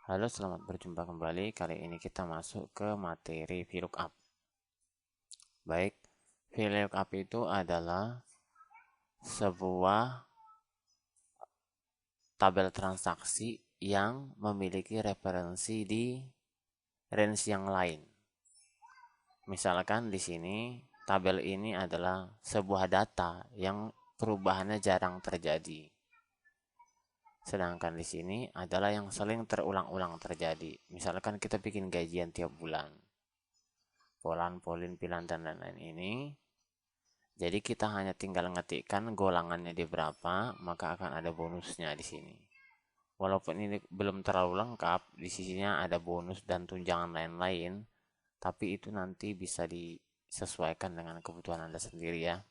Halo, selamat berjumpa kembali. Kali ini kita masuk ke materi VLOOKUP. Baik, VLOOKUP itu adalah sebuah tabel transaksi yang memiliki referensi di range yang lain. Misalkan di sini tabel ini adalah sebuah data yang perubahannya jarang terjadi. Sedangkan di sini adalah yang sering terulang-ulang terjadi. Misalkan kita bikin gajian tiap bulan. Polan, polin, pilan, dan lain-lain ini. Jadi kita hanya tinggal ngetikkan golangannya di berapa, maka akan ada bonusnya di sini. Walaupun ini belum terlalu lengkap, di sisinya ada bonus dan tunjangan lain-lain, tapi itu nanti bisa disesuaikan dengan kebutuhan Anda sendiri ya.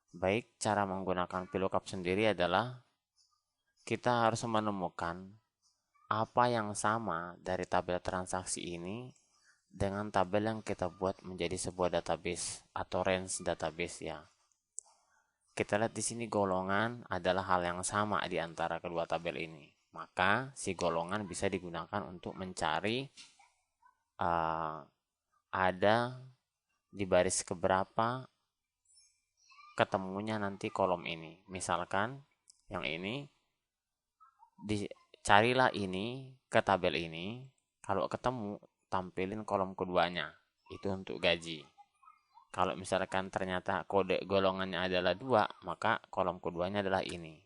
Baik, cara menggunakan VLOOKUP sendiri adalah kita harus menemukan apa yang sama dari tabel transaksi ini dengan tabel yang kita buat menjadi sebuah database atau range database ya. Kita lihat di sini golongan adalah hal yang sama di antara kedua tabel ini. Maka si golongan bisa digunakan untuk mencari ada di baris keberapa ketemunya nanti kolom ini. Misalkan yang ini carilah ini ke tabel ini. Kalau ketemu tampilin kolom keduanya. Itu untuk gaji. Kalau misalkan ternyata kode golongannya adalah 2, maka kolom keduanya adalah ini.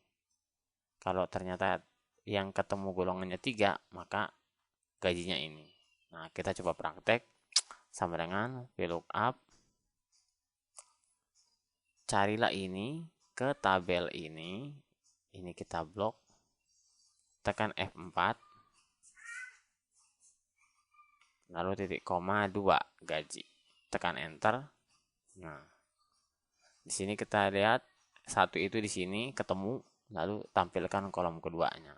Kalau ternyata yang ketemu golongannya 3, maka gajinya ini. Nah, kita coba praktek sama dengan VLOOKUP. Carilah ini ke tabel ini. Ini kita blok. Tekan F4. Lalu titik koma 2 gaji. Tekan enter. Nah, di sini kita lihat satu itu di sini ketemu, lalu tampilkan kolom keduanya.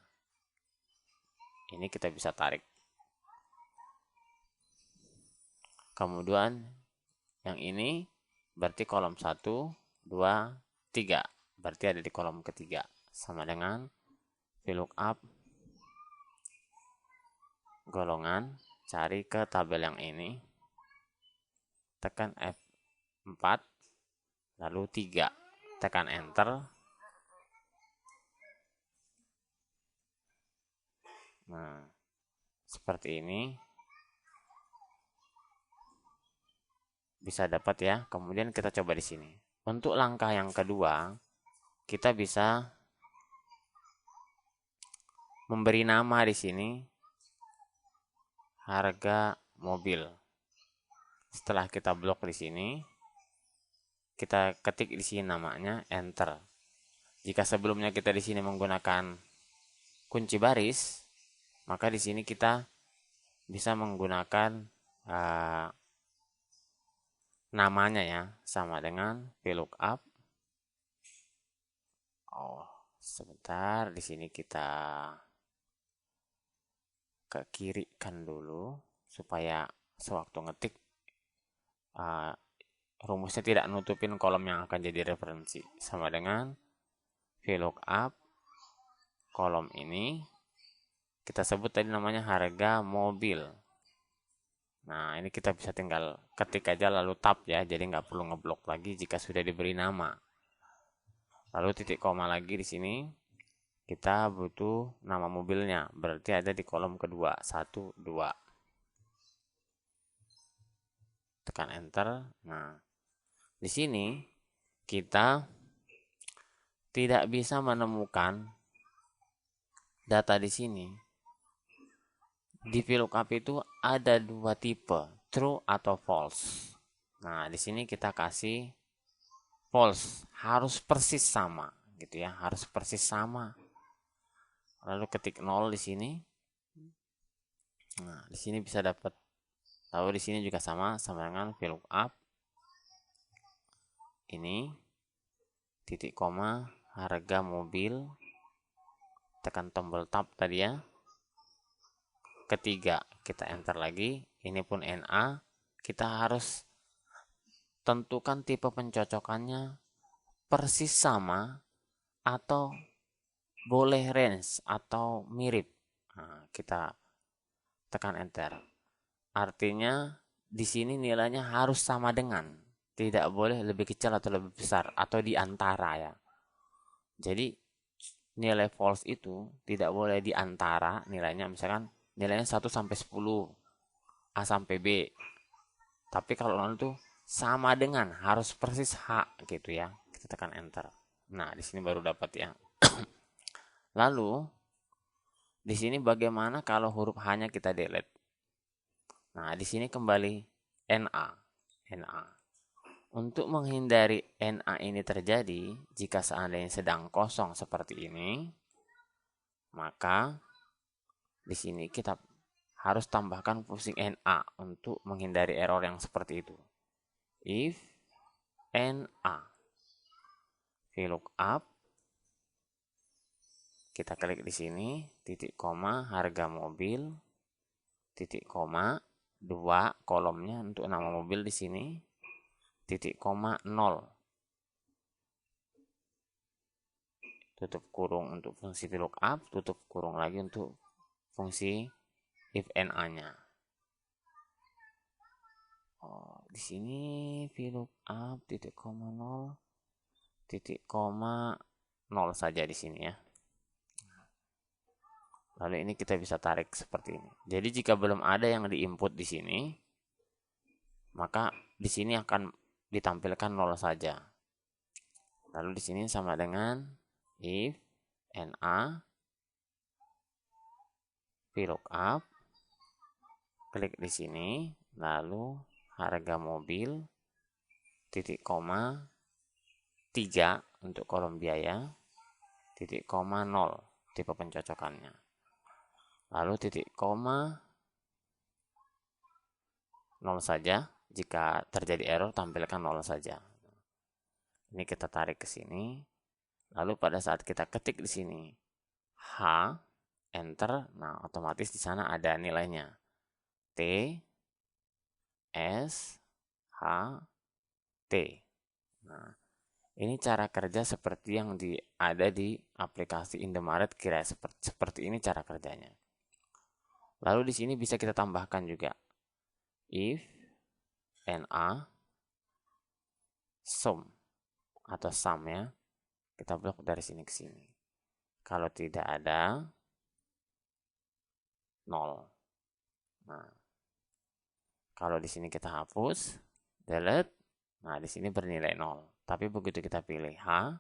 Ini kita bisa tarik. Kemudian yang ini berarti kolom 1, 2, 3. Berarti ada di kolom ketiga. Sama dengan VLOOKUP golongan, cari ke tabel yang ini. Tekan F4, lalu 3. Tekan enter. Nah, seperti ini. Bisa dapat ya. Kemudian kita coba di sini. Untuk langkah yang kedua, kita bisa memberi nama di sini harga mobil. Setelah kita blok di sini, kita ketik di sini namanya, enter. Jika sebelumnya kita di sini menggunakan kunci baris, maka di sini kita bisa menggunakan namanya ya, sama dengan VLOOKUP. Sebentar, di sini kita ke kiri kan dulu supaya sewaktu ngetik rumusnya tidak nutupin kolom yang akan jadi referensi. Sama dengan VLOOKUP kolom ini kita sebut tadi namanya harga mobil. Nah, ini kita bisa tinggal ketik aja lalu tab ya, jadi nggak perlu ngeblok lagi jika sudah diberi nama. Lalu titik koma lagi di sini. Kita butuh nama mobilnya, berarti ada di kolom kedua, 1, 2. Tekan enter. Nah, di sini kita tidak bisa menemukan data di sini. Di VLOOKUP itu ada 2 tipe, true atau false. Nah, di sini kita kasih false, harus persis sama gitu ya, harus persis sama. Lalu ketik 0 di sini. Nah, di sini bisa dapat. Lalu di sini juga sama dengan VLOOKUP. Ini titik koma harga mobil. Tekan tombol tab tadi ya. Ketiga, kita enter lagi. Ini pun NA. Kita harus tentukan tipe pencocokannya persis sama atau boleh range atau mirip. Nah, kita tekan enter. Artinya di sini nilainya harus sama dengan, tidak boleh lebih kecil atau lebih besar atau di antara ya. Jadi nilai false itu tidak boleh di antara nilainya, misalkan nilainya 1 sampai 10, A sampai B. Tapi kalau 0 itu sama dengan, harus persis H gitu ya. Kita tekan enter. Nah, di sini baru dapat ya. Lalu di sini bagaimana kalau huruf H-nya kita delete? Nah, di sini kembali NA. NA. Untuk menghindari NA ini terjadi, jika seandainya sedang kosong seperti ini, maka di sini kita harus tambahkan fungsi NA untuk menghindari error yang seperti itu. If NA VLOOKUP, kita klik di sini, titik koma, harga mobil, titik koma, 2 kolomnya untuk nama mobil di sini, titik koma 0, tutup kurung untuk fungsi VLOOKUP, tutup kurung lagi untuk fungsi if NA-nya. Di sini VLOOKUP titik koma 0, titik koma 0 saja di sini ya. Lalu ini kita bisa tarik seperti ini. Jadi jika belum ada yang diinput di sini, maka di sini akan ditampilkan 0 saja. Lalu di sini sama dengan if NA VLOOKUP, klik di sini, lalu harga mobil titik koma 3 untuk kolom biaya, titik koma 0 tipe pencocokannya. Lalu titik koma 0 saja. Jika terjadi error, tampilkan 0 saja. Ini kita tarik ke sini. Lalu pada saat kita ketik di sini H, enter, nah otomatis di sana ada nilainya. T, S, H, T. Nah, ini cara kerja seperti yang ada di aplikasi Indomaret, kira seperti ini cara kerjanya. Lalu di sini bisa kita tambahkan juga if NA sum atau sum ya. Kita blok dari sini ke sini. Kalau tidak ada 0. Nah, kalau di sini kita hapus, delete, nah di sini bernilai 0. Tapi begitu kita pilih H,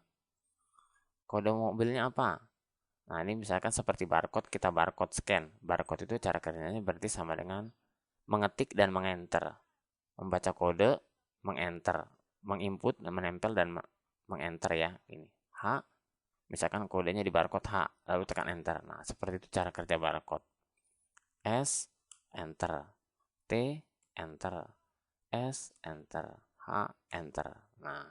kode mobilnya apa? Nah, ini misalkan seperti barcode, kita barcode scan. Barcode itu cara kerjanya berarti sama dengan mengetik dan mengenter. Membaca kode, mengenter, menginput, menempel, dan mengenter ya. Ini H, misalkan kodenya di barcode H, lalu tekan enter. Nah, seperti itu cara kerja barcode. S, enter. T, enter. S, enter. H, enter. Nah,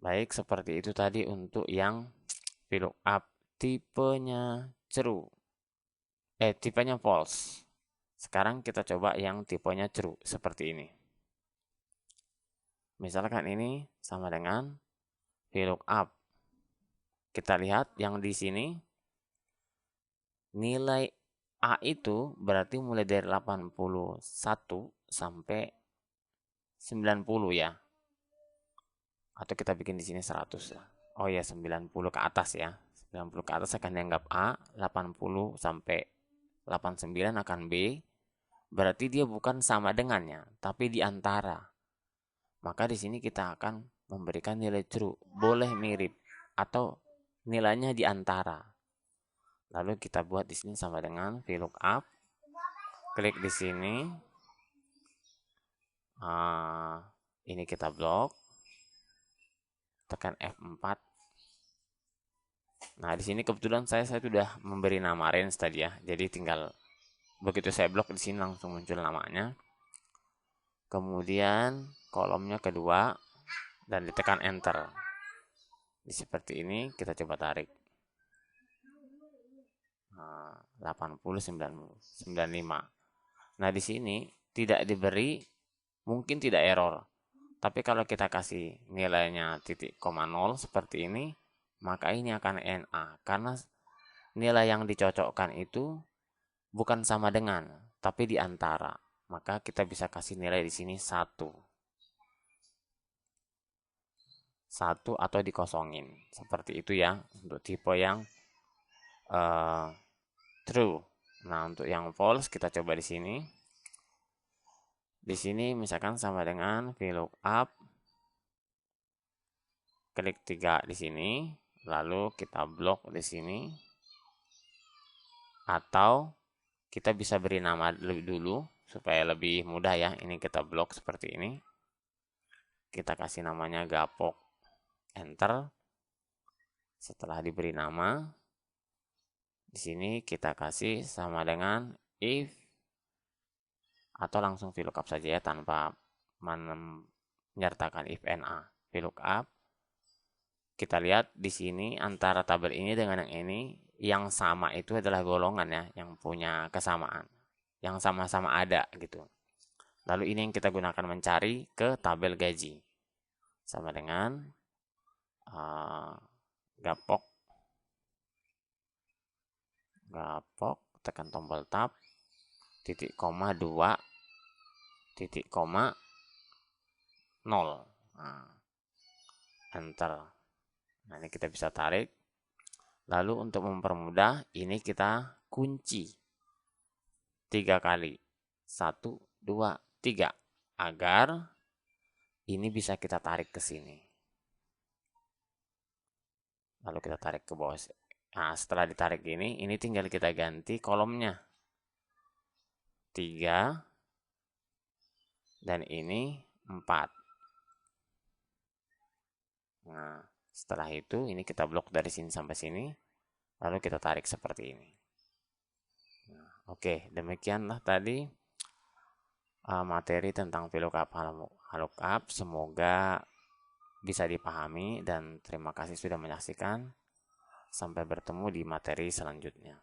baik seperti itu tadi untuk yang VLOOKUP tipenya true. Tipenya false. Sekarang kita coba yang tipenya true seperti ini. Misalkan ini sama dengan VLOOKUP. Kita lihat yang di sini nilai A itu berarti mulai dari 81 sampai 90 ya. Atau kita bikin di sini 100 ya. Oh ya, 90 ke atas ya. 90 ke atas akan dianggap A, 80 sampai 89 akan B. Berarti dia bukan sama dengannya, tapi di antara. Maka di sini kita akan memberikan nilai true, boleh mirip atau nilainya di antara. Lalu kita buat di sini sama dengan VLOOKUP. Klik di sini. Ini kita blok. Tekan F4. Nah, di sini kebetulan saya sudah memberi nama range tadi ya. Jadi tinggal begitu saya blok di sini langsung muncul namanya. Kemudian kolomnya kedua dan ditekan enter. Seperti ini kita coba tarik. 80, 90, 95. Nah, di sini tidak diberi, mungkin tidak error. Tapi kalau kita kasih nilainya titik koma 0 seperti ini, maka ini akan NA. Karena nilai yang dicocokkan itu bukan sama dengan, tapi di antara. Maka kita bisa kasih nilai di sini 1. 1 atau dikosongin. Seperti itu ya untuk tipe yang true. Nah, untuk yang false kita coba di sini. Di sini misalkan sama dengan VLOOKUP. Klik 3 di sini, lalu kita blok di sini. Atau kita bisa beri nama dulu supaya lebih mudah ya. Ini kita blok seperti ini. Kita kasih namanya gapok, enter. Setelah diberi nama, di sini kita kasih sama dengan if, atau langsung VLOOKUP saja ya tanpa menyertakan if and a. VLOOKUP. Kita lihat di sini antara tabel ini dengan yang ini, yang sama itu adalah golongan ya, yang punya kesamaan, yang sama-sama ada gitu. Lalu ini yang kita gunakan mencari ke tabel gaji. Sama dengan gapok, tekan tombol tab, titik koma 2, titik koma 0. Nah, enter. Nah, ini kita bisa tarik. Lalu untuk mempermudah, ini kita kunci 3 kali. 1, 2, 3. Agar ini bisa kita tarik ke sini. Lalu kita tarik ke bawah. Nah, setelah ditarik ini tinggal kita ganti kolomnya. 3. Dan ini 4. Nah, setelah itu ini kita blok dari sini sampai sini. Lalu kita tarik seperti ini. Nah, oke, demikianlah tadi materi tentang VLOOKUP HLOOKUP. Semoga bisa dipahami dan terima kasih sudah menyaksikan. Sampai bertemu di materi selanjutnya.